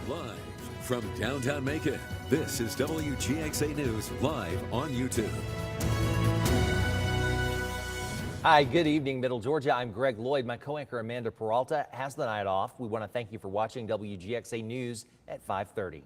Live from downtown Macon, this is WGXA News live on YouTube. Hi, good evening, Middle Georgia. I'm Greg Lloyd. My co-anchor Amanda Peralta has the night off. We want to thank you for watching WGXA News at 5:30.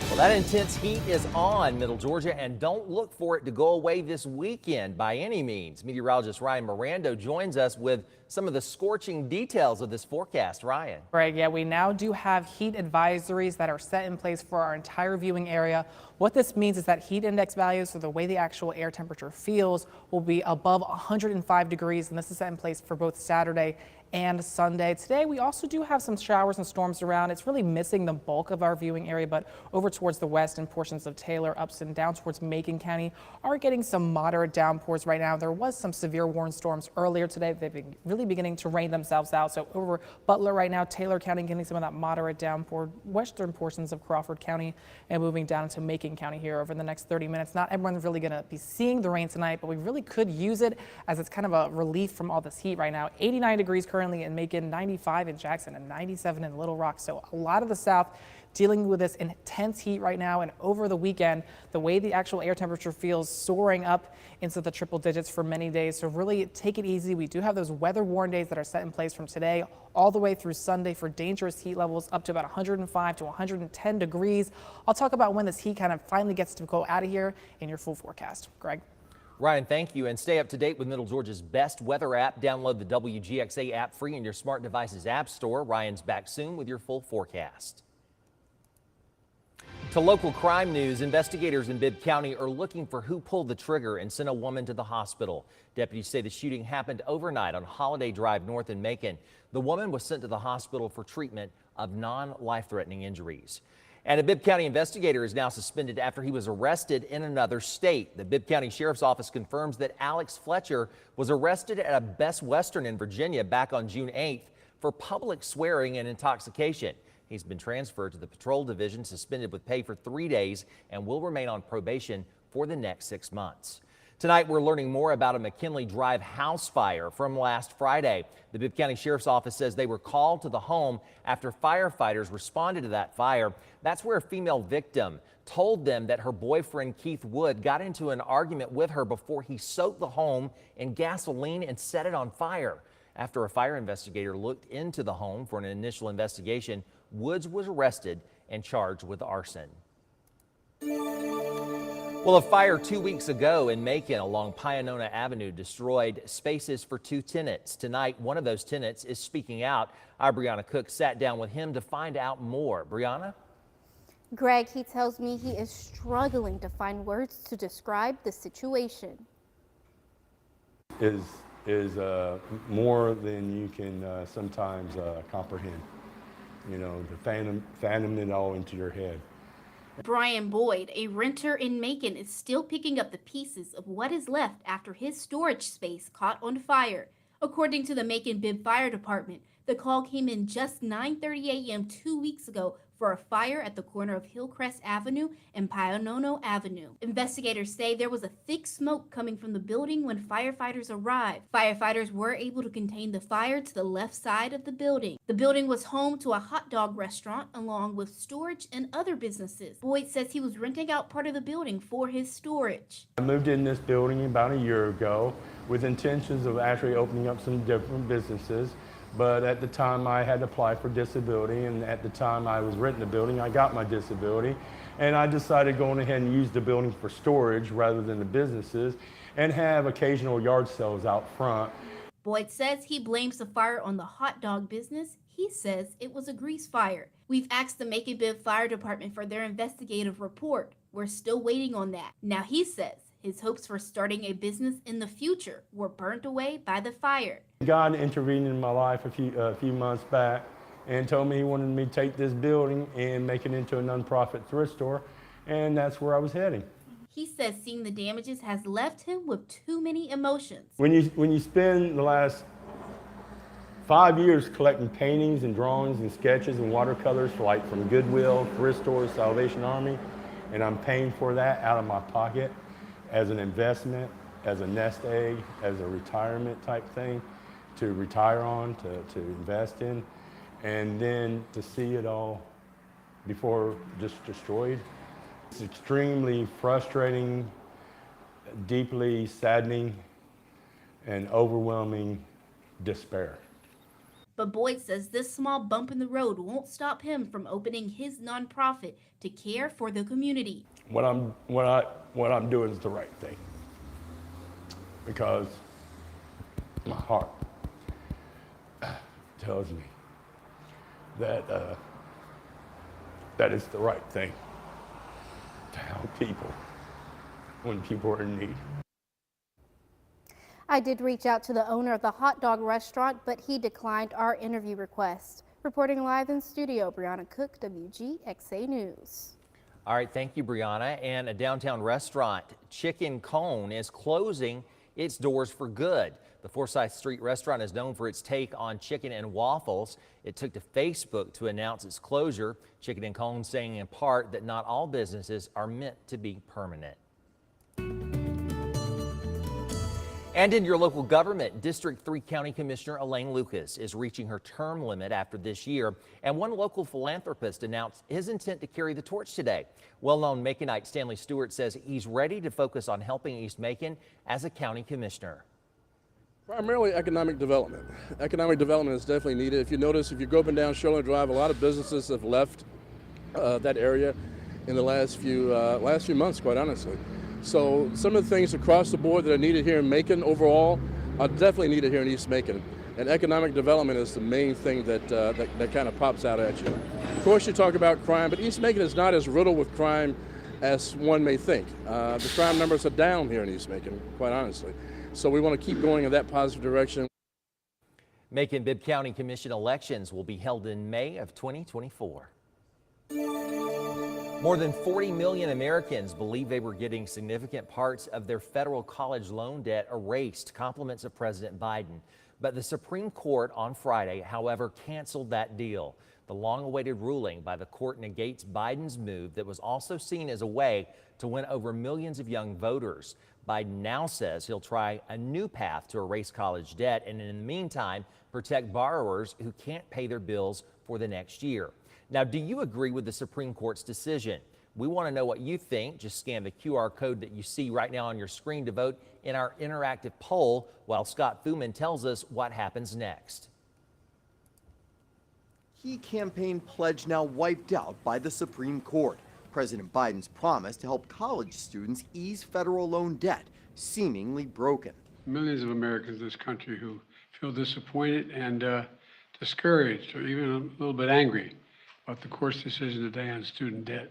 Well, that intense heat is on, Middle Georgia, and don't look for it to go away this weekend by any means. Meteorologist Ryan Mirando joins us with some of the scorching details of this forecast. Ryan. Greg, yeah, we now do have heat advisories that are set in place for our entire viewing area. What this means is that heat index values, so the way the actual air temperature feels, will be above 105 degrees, and this is set in place for both Saturday and Sunday. Today, we also do have some showers and storms around. It's really missing the bulk of our viewing area, but over towards the west and portions of Taylor, Upson, down towards Macon County are getting some moderate downpours right now. There was some severe warning storms earlier today. They've been really beginning to rain themselves out. So over Butler right now, Taylor County getting some of that moderate downpour, western portions of Crawford County, and moving down into Macon County here over the next 30 minutes. Not everyone's really going to be seeing the rain tonight, but we really could use it as it's kind of a relief from all this heat right now. 89 degrees currently in Macon, 95 in Jackson, and 97 in Little Rock. So a lot of the South dealing with this intense heat right now, and over the weekend, the way the actual air temperature feels soaring up into the triple digits for many days. So really take it easy. We do have those weather warn days that are set in place from today all the way through Sunday for dangerous heat levels up to about 105 to 110 degrees. I'll talk about when this heat kind of finally gets to go out of here in your full forecast. Greg. Ryan, thank you, and stay up to date with Middle Georgia's best weather app. Download the WGXA app free in your smart devices app store. Ryan's back soon with your full forecast. To local crime news, investigators in Bibb County are looking for who pulled the trigger and sent a woman to the hospital. Deputies say the shooting happened overnight on Holiday Drive north in Macon. The woman was sent to the hospital for treatment of non-life-threatening injuries. And a Bibb County investigator is now suspended after he was arrested in another state. The Bibb County Sheriff's Office confirms that Alex Fletcher was arrested at a Best Western in Virginia back on June 8th for public swearing and intoxication. He's been transferred to the Patrol Division, suspended with pay for 3 days, and will remain on probation for the next 6 months. Tonight, we're learning more about a McKinley Drive house fire from last Friday. The Bibb County Sheriff's Office says they were called to the home after firefighters responded to that fire. That's where a female victim told them that her boyfriend, Keith Wood, got into an argument with her before he soaked the home in gasoline and set it on fire. After a fire investigator looked into the home for an initial investigation, Woods was arrested and charged with arson. Well, a fire 2 weeks ago in Macon along Pionona Avenue destroyed spaces for 2 tenants. Tonight, one of those tenants is speaking out. Our Brianna Cook sat down with him to find out more. Brianna? Greg, he tells me he is struggling to find words to describe the situation. Is more than you can sometimes comprehend. You know, to fathom it all into your head. Brian Boyd, a renter in Macon, is still picking up the pieces of what is left after his storage space caught on fire. According to the Macon Bibb Fire Department, the call came in just 9:30 a.m. 2 weeks ago for a fire at the corner of Hillcrest Avenue and Pionono Avenue. Investigators say there was a thick smoke coming from the building when firefighters arrived. Firefighters were able to contain the fire to the left side of the building. The building was home to a hot dog restaurant along with storage and other businesses. Boyd says he was renting out part of the building for his storage. I moved in this building about a year ago with intentions of actually opening up some different businesses. But at the time I had applied for disability, and at the time I was renting the building, I got my disability, and I decided going ahead and use the building for storage rather than the businesses, and have occasional yard sales out front. Boyd says he blames the fire on the hot dog business. He says it was a grease fire. We've asked the Macon Bibb Fire Department for their investigative report. We're still waiting on that. Now he says his hopes for starting a business in the future were burnt away by the fire. God intervened in my life a few months back and told me he wanted me to take this building and make it into a nonprofit thrift store, and that's where I was heading. He says seeing the damages has left him with too many emotions. When you spend the last 5 years collecting paintings and drawings and sketches and watercolors from Goodwill, thrift stores, Salvation Army, and I'm paying for that out of my pocket as an investment, as a nest egg, as a retirement type thing to retire on, to invest in. and then to see it all before just destroyed. It's extremely frustrating, deeply saddening, and overwhelming despair. But Boyd says this small bump in the road won't stop him from opening his nonprofit to care for the community. What I'm doing is the right thing, because my heart tells me that that is the right thing, to help people when people are in need. I did reach out to the owner of the hot dog restaurant, but he declined our interview request. Reporting live in studio, Brianna Cook, WGXA News. All right, thank you, Brianna. And a downtown restaurant, Chicken Cone, is closing its doors for good. The Forsyth Street restaurant is known for its take on chicken and waffles. It took to Facebook to announce its closure. Chicken and Cone saying in part that not all businesses are meant to be permanent. And in your local government, District 3 County Commissioner Elaine Lucas is reaching her term limit after this year, and one local philanthropist announced his intent to carry the torch today. Well-known Maconite Stanley Stewart says he's ready to focus on helping East Macon as a county commissioner. Primarily economic development. Economic development is definitely needed. If you notice, if you go up and down Shoreland Drive, a lot of businesses have left that area in the last few months, quite honestly. So some of the things across the board that are needed here in Macon overall are definitely needed here in East Macon. And economic development is the main thing that kind of pops out at you. Of course, you talk about crime, but East Macon is not as riddled with crime as one may think. The crime numbers are down here in East Macon, quite honestly. So we want to keep going in that positive direction. Macon-Bibb County Commission elections will be held in May of 2024. More than 40 million Americans believe they were getting significant parts of their federal college loan debt erased, compliments of President Biden. But the Supreme Court on Friday, however, canceled that deal. The long-awaited ruling by the court negates Biden's move that was also seen as a way to win over millions of young voters. Biden now says he'll try a new path to erase college debt and in the meantime protect borrowers who can't pay their bills for the next year. Now, do you agree with the Supreme Court's decision? We want to know what you think. Just scan the QR code that you see right now on your screen to vote in our interactive poll while Scott Thuman tells us what happens next. Key campaign pledge now wiped out by the Supreme Court. President Biden's promise to help college students ease federal loan debt, seemingly broken. Millions of Americans in this country who feel disappointed and discouraged or even a little bit angry about the court's decision today on student debt.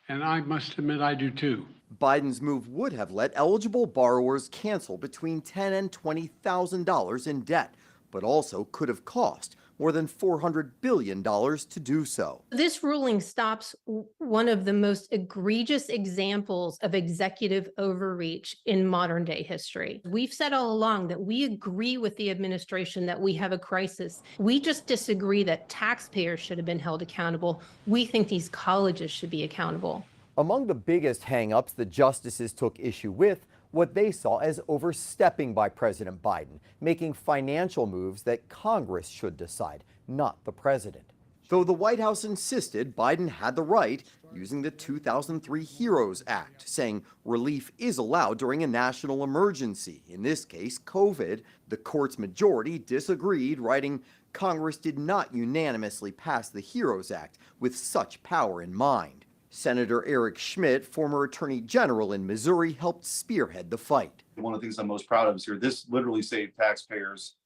And I must admit I do too. Biden's move would have let eligible borrowers cancel between $10,000 and $20,000 in debt, but also could have cost more than $400 billion to do so. This ruling stops one of the most egregious examples of executive overreach in modern day history. We've said all along that we agree with the administration that we have a crisis. We just disagree that taxpayers should have been held accountable. We think these colleges should be accountable. Among the biggest hang-ups the justices took issue with, what they saw as overstepping by President Biden, making financial moves that Congress should decide, not the president. Though the White House insisted Biden had the right, using the 2003 HEROES Act, saying relief is allowed during a national emergency, in this case COVID, the court's majority disagreed, writing, Congress did not unanimously pass the HEROES Act with such power in mind. Senator Eric Schmidt, former Attorney General in Missouri, helped spearhead the fight. One of the things I'm most proud of is here, this literally saved taxpayers,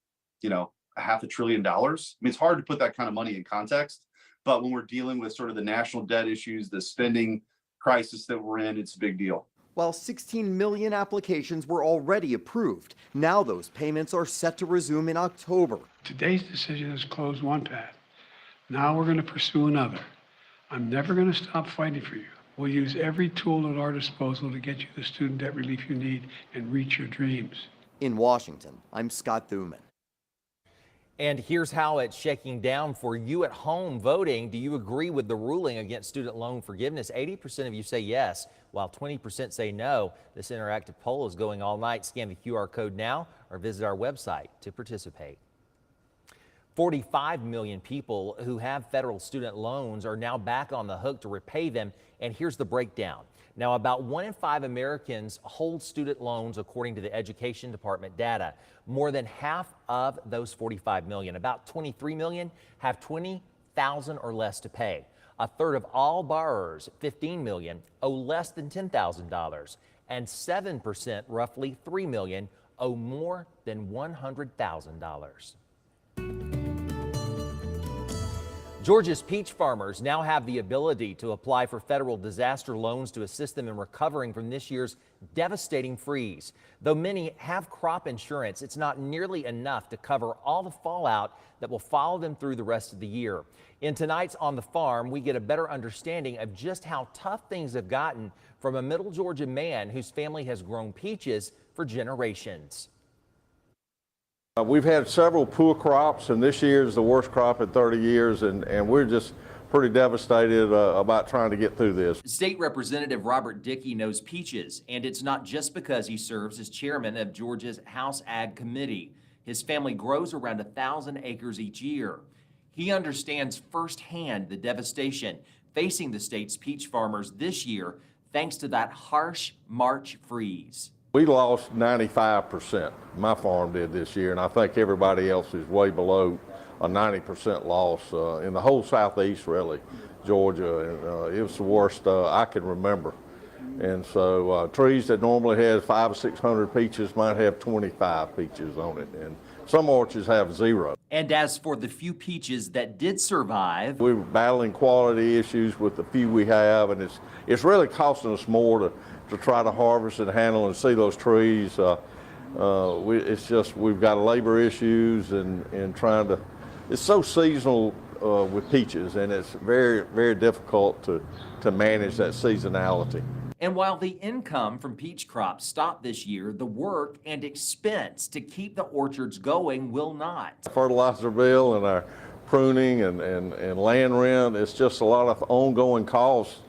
$500 billion. I mean, it's hard to put that kind of money in context, but when we're dealing with sort of the national debt issues, the spending crisis that we're in, it's a big deal. While 16 million applications were already approved, now those payments are set to resume in October. Today's decision has closed one path. Now we're going to pursue another. I'm never going to stop fighting for you. We'll use every tool at our disposal to get you the student debt relief you need and reach your dreams. In Washington, I'm Scott Thuman. And here's how it's shaking down for you at home voting. Do you agree with the ruling against student loan forgiveness? 80% of you say yes, while 20% say no. This interactive poll is going all night. Scan the QR code now or visit our website to participate. 45 million people who have federal student loans are now back on the hook to repay them. And here's the breakdown. Now, about 1 in 5 Americans hold student loans, according to the Education Department data. More than half of those 45 million, about 23 million, have $20,000 or less to pay. A third of all borrowers, 15 million, owe less than $10,000, and 7%, roughly 3 million, owe more than $100,000. Georgia's peach farmers now have the ability to apply for federal disaster loans to assist them in recovering from this year's devastating freeze. Though many have crop insurance, it's not nearly enough to cover all the fallout that will follow them through the rest of the year. In tonight's On the Farm, we get a better understanding of just how tough things have gotten from a Middle Georgia man whose family has grown peaches for generations. We've had several poor crops, and this year is the worst crop in 30 years, and we're just pretty devastated about trying to get through this. State Representative Robert Dickey knows peaches, and it's not just because he serves as chairman of Georgia's House Ag Committee. His family grows around 1,000 acres each year. He understands firsthand the devastation facing the state's peach farmers this year, thanks to that harsh March freeze. We lost 95%. My farm did this year, and I think everybody else is way below a 90% loss in the whole southeast, really, Georgia. And it was the worst I can remember. And so trees that normally had 500 or 600 peaches might have 25 peaches on it, and some orchards have 0. And as for the few peaches that did survive, we're battling quality issues with the few we have, and it's really costing us more to try to harvest and handle and see those trees. It's just we've got labor issues and trying to. It's so seasonal with peaches, and it's very, very difficult to manage that seasonality. And while the income from peach crops stopped this year, the work and expense to keep the orchards going will not. Fertilizer bill and our pruning and land rent, it's just a lot of ongoing costs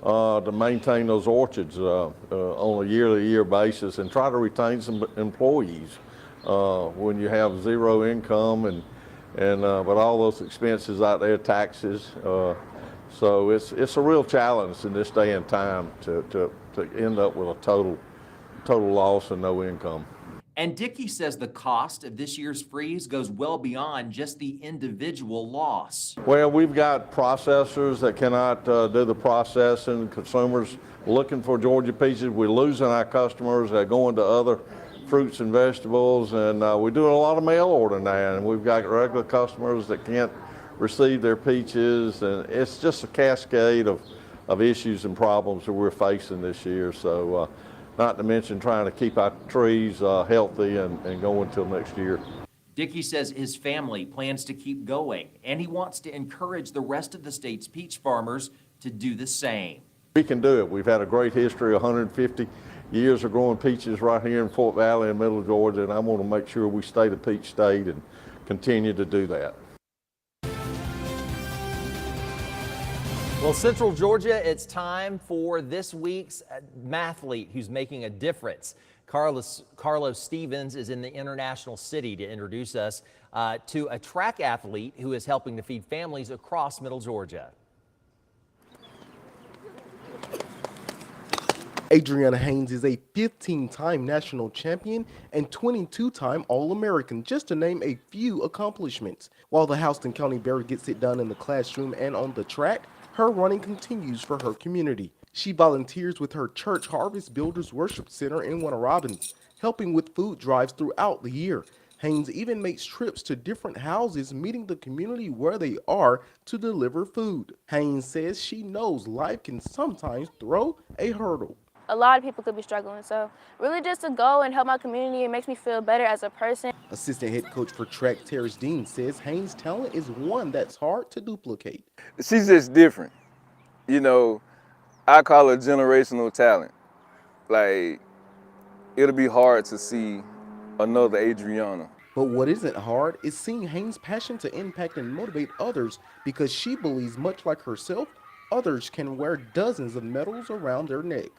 to maintain those orchards on a year-to-year basis and try to retain some employees when you have 0 income but all those expenses out there, taxes. So it's a real challenge in this day and time to end up with a total loss and no income. And Dickey says the cost of this year's freeze goes well beyond just the individual loss. Well, we've got processors that cannot do the processing, consumers looking for Georgia peaches. We're losing our customers that go into other fruits and vegetables, and we're doing a lot of mail order now, and we've got regular customers that can't receive their peaches, and it's just a cascade of issues and problems that we're facing this year. So not to mention trying to keep our trees healthy and going until next year. Dickey says his family plans to keep going, and he wants to encourage the rest of the state's peach farmers to do the same. We can do it. We've had a great history, 150 years of growing peaches right here in Fort Valley in Middle Georgia, and I want to make sure we stay the peach state and continue to do that. Well, Central Georgia, it's time for this week's mathlete who's making a difference. Carlos Stevens is in the International City to introduce us to a track athlete who is helping to feed families across Middle Georgia. Adriana Haynes is a 15-time national champion and 22-time All-American, just to name a few accomplishments. While the Houston County Bear gets it done in the classroom and on the track, her running continues for her community. She volunteers with her church Harvest Builders Worship Center in Warner Robins, helping with food drives throughout the year. Haynes even makes trips to different houses, meeting the community where they are to deliver food. Haynes says she knows life can sometimes throw a hurdle. A lot of people could be struggling, so really just to go and help my community, it makes me feel better as a person. Assistant head coach for track Terrence Dean says Haynes' talent is one that's hard to duplicate. She's just different. You know, I call her generational talent. Like, it'll be hard to see another Adriana. But what isn't hard is seeing Haynes' passion to impact and motivate others, because she believes, much like herself, others can wear dozens of medals around their neck.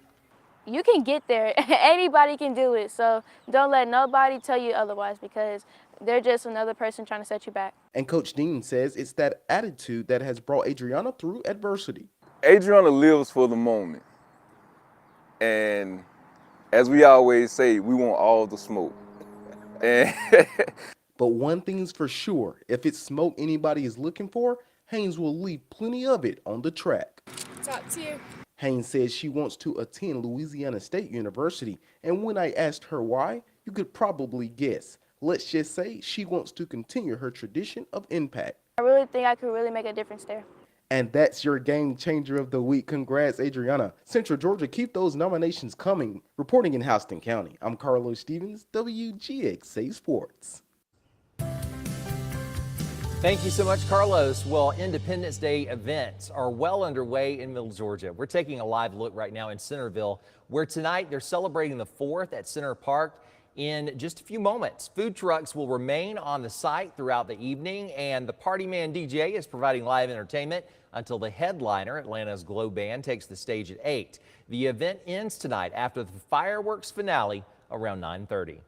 you can get there. Anybody can do it. So don't let nobody tell you otherwise, because they're just another person trying to set you back. And Coach Dean says it's that attitude that has brought Adriana through adversity. Adriana lives for the moment. And as we always say, we want all the smoke. But one thing's for sure, if it's smoke anybody is looking for, Haynes will leave plenty of it on the track. Top tier. Haynes says she wants to attend Louisiana State University, and when I asked her why, you could probably guess. Let's just say she wants to continue her tradition of impact. I really think I could really make a difference there. And that's your game changer of the week. Congrats, Adriana. Central Georgia, keep those nominations coming. Reporting in Houston County, I'm Carlos Stevens, WGXA Sports. Thank you so much, Carlos. Well, Independence Day events are well underway in Middle Georgia. We're taking a live look right now in Centerville, where tonight they're celebrating the 4th at Center Park. In just a few moments, food trucks will remain on the site throughout the evening, and the Party Man DJ is providing live entertainment until the headliner, Atlanta's Glow Band, takes the stage at 8. The event ends tonight after the fireworks finale around 9:30.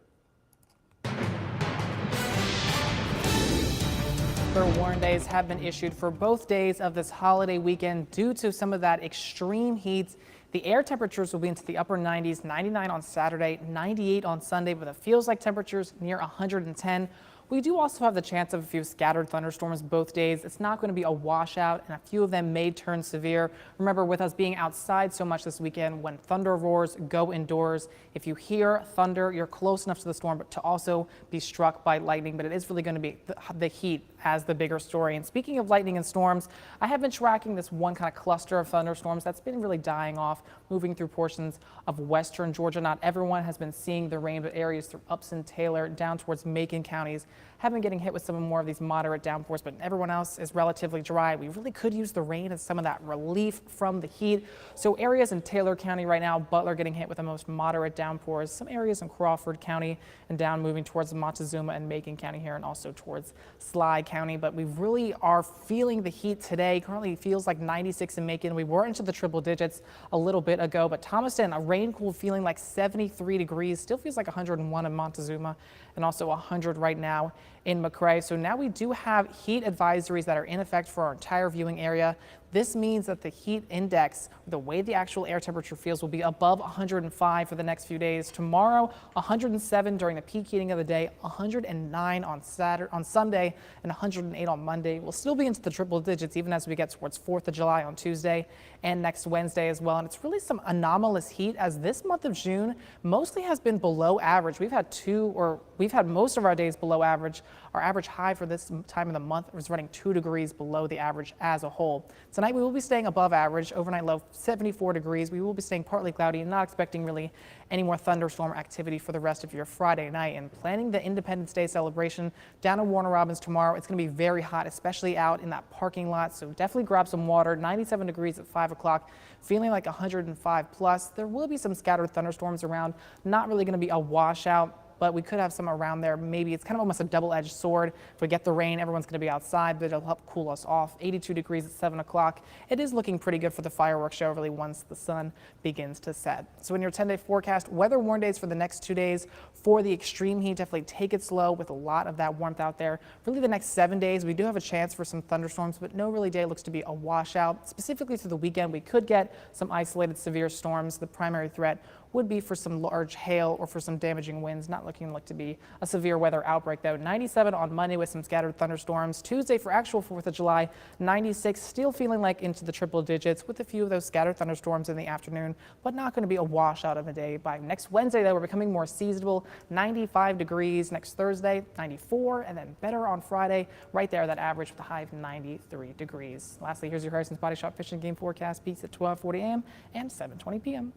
Warning days have been issued for both days of this holiday weekend due to some of that extreme heat. The air temperatures will be into the upper 90s, 99 on Saturday, 98 on Sunday, but it feels like temperatures near 110. We do also have the chance of a few scattered thunderstorms both days. It's not going to be a washout, and a few of them may turn severe. Remember, with us being outside so much this weekend, when thunder roars, go indoors. If you hear thunder, you're close enough to the storm, but to also be struck by lightning. But it is really going to be the heat as the bigger story. And speaking of lightning and storms, I have been tracking this one kind of cluster of thunderstorms that's been really dying off, moving through portions of western Georgia. Not everyone has been seeing the rain, but areas through Upson, Taylor, down towards Macon counties have been getting hit with some more of these moderate downpours, but everyone else is relatively dry. We really could use the rain as some of that relief from the heat. So areas in Taylor County right now, Butler getting hit with the most moderate downpours. Some areas in Crawford County and down moving towards Montezuma and Macon County here, and also towards Sly County. But we really are feeling the heat today. Currently feels like 96 in Macon. We were into the triple digits a little bit ago, but Thomaston, a rain cool feeling like 73 degrees. Still feels like 101 in Montezuma and also 100 right now in McRae. So now we do have heat advisories that are in effect for our entire viewing area. This means that the heat index, the way the actual air temperature feels, will be above 105 for the next few days. Tomorrow, 107 during the peak heating of the day, 109 on Sunday, and 108 on Monday. We'll still be into the triple digits even as we get towards 4th of July on Tuesday and next Wednesday as well. And it's really some anomalous heat, as this month of June mostly has been below average. We've had most of our days below average. Our average high for this time of the month was running 2 degrees below the average as a whole. Tonight we will be staying above average, overnight low 74 degrees. We will be staying partly cloudy and not expecting really any more thunderstorm activity for the rest of your Friday night. And planning the Independence Day celebration down in Warner Robins tomorrow, it's going to be very hot, especially out in that parking lot. So definitely grab some water. 97 degrees at 5 o'clock, feeling like 105 plus. There will be some scattered thunderstorms around, not really going to be a washout, but we could have some around there. Maybe it's kind of almost a double-edged sword. If we get the rain, everyone's going to be outside, but it'll help cool us off. 82 degrees at 7 o'clock. It is looking pretty good for the fireworks show, really, once the sun begins to set. So in your 10-day forecast, weather warn days for the next 2 days for the extreme heat. Definitely take it slow with a lot of that warmth out there. Really, the next 7 days, we do have a chance for some thunderstorms, but no really day looks to be a washout. Specifically through the weekend, we could get some isolated severe storms. The primary threat would be for some large hail or for some damaging winds. Not looking like to be a severe weather outbreak though. 97 on Monday with some scattered thunderstorms. Tuesday for actual 4th of July, 96, still feeling like into the triple digits with a few of those scattered thunderstorms in the afternoon, but not going to be a washout of a day. By next Wednesday though, we're becoming more seasonable. 95 degrees next Thursday, 94, and then better on Friday, right there, that average with a high of 93 degrees. Lastly, here's your Harrison's Body Shop Fishing Game forecast. Peaks at 12:40 a.m. and 7:20 p.m.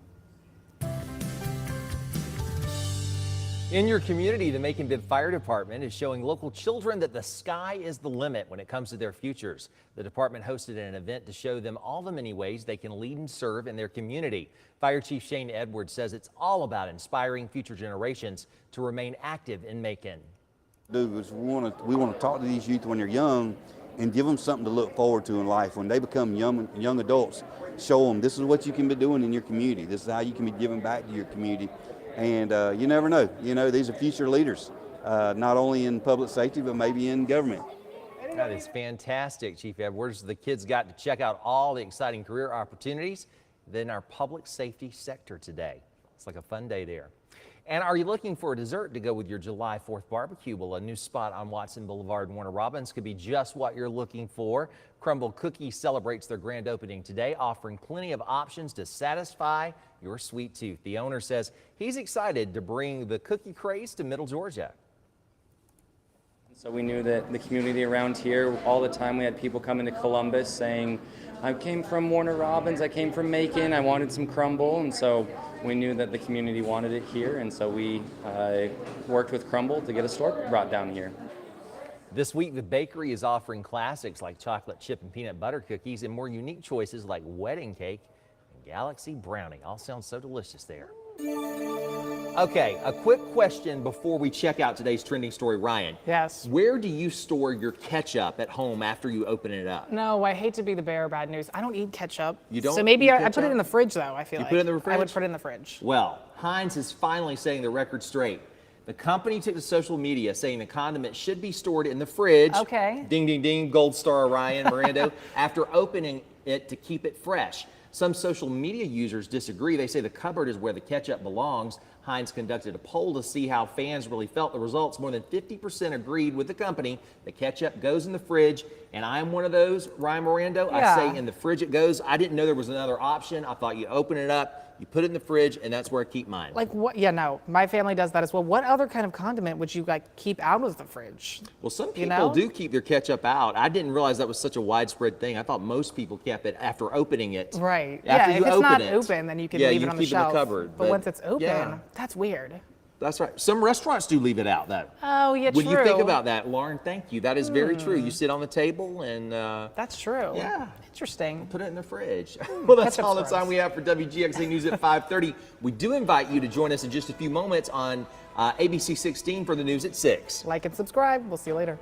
In your community, the Macon-Bibb Fire Department is showing local children that the sky is the limit when it comes to their futures. The department hosted an event to show them all the many ways they can lead and serve in their community. Fire Chief Shane Edwards says it's all about inspiring future generations to remain active in Macon. We want to talk to these youth when they're young and give them something to look forward to in life. When they become young adults, show them this is what you can be doing in your community. This is how you can be giving back to your community. And you never know. You know, these are future leaders, not only in public safety, but maybe in government. That is fantastic, Chief Edwards. The kids got to check out all the exciting career opportunities in our public safety sector today. It's like a fun day there. And are you looking for a dessert to go with your July 4th barbecue? Well, a new spot on Watson Boulevard in Warner Robins could be just what you're looking for. Crumble Cookie celebrates their grand opening today, offering plenty of options to satisfy your sweet tooth. The owner says he's excited to bring the cookie craze to Middle Georgia. So we knew that the community around here, all the time we had people coming to Columbus saying, I came from Warner Robins, I came from Macon, I wanted some crumble, and so we knew that the community wanted it here, and so we worked with Crumble to get a store brought down here. This week, the bakery is offering classics like chocolate chip and peanut butter cookies and more unique choices like wedding cake and galaxy brownie. All sounds so delicious there. Okay, a quick question before we check out today's trending story. Ryan. Yes. Where do you store your ketchup at home after you open it up? No, I hate to be the bearer of bad news. I don't eat ketchup. You don't? So maybe eat I put ketchup? it in the fridge, though, I feel like. You put it in the fridge? I would put it in the fridge. Well, Heinz is finally setting the record straight. The company took to social media saying the condiment should be stored in the fridge. Okay. Ding, ding, ding, gold star Ryan Mirando, after opening it to keep it fresh. Some social media users disagree. They say the cupboard is where the ketchup belongs. Heinz conducted a poll to see how fans really felt. The results, more than 50% agreed with the company. The ketchup goes in the fridge, and I am one of those, Ryan Mirando. Yeah. I say in the fridge it goes. I didn't know there was another option. I thought you open it up, you put it in the fridge, and that's where I keep mine. Like what? Yeah, no, my family does that as well. What other kind of condiment would you like keep out of the fridge? Well, some people You know? do keep their ketchup out. I didn't realize that was such a widespread thing. I thought most people kept it after opening it. Right. After yeah, you if it's open not it. open, then you can Yeah, leave you it on the keep it in the shelf. cupboard, but once it's open, yeah. that's weird. That's right. Some restaurants do leave it out, though. Oh, yeah, When true. you think about that, Lauren, thank you. That is very true. You sit on the table and That's true. Yeah. Interesting. Put it in the fridge. Well, that's Ketchup's all the gross. time we have for WGXA News at 5:30. We do invite you to join us in just a few moments on ABC 16 for the news at 6. Like and subscribe. We'll see you later.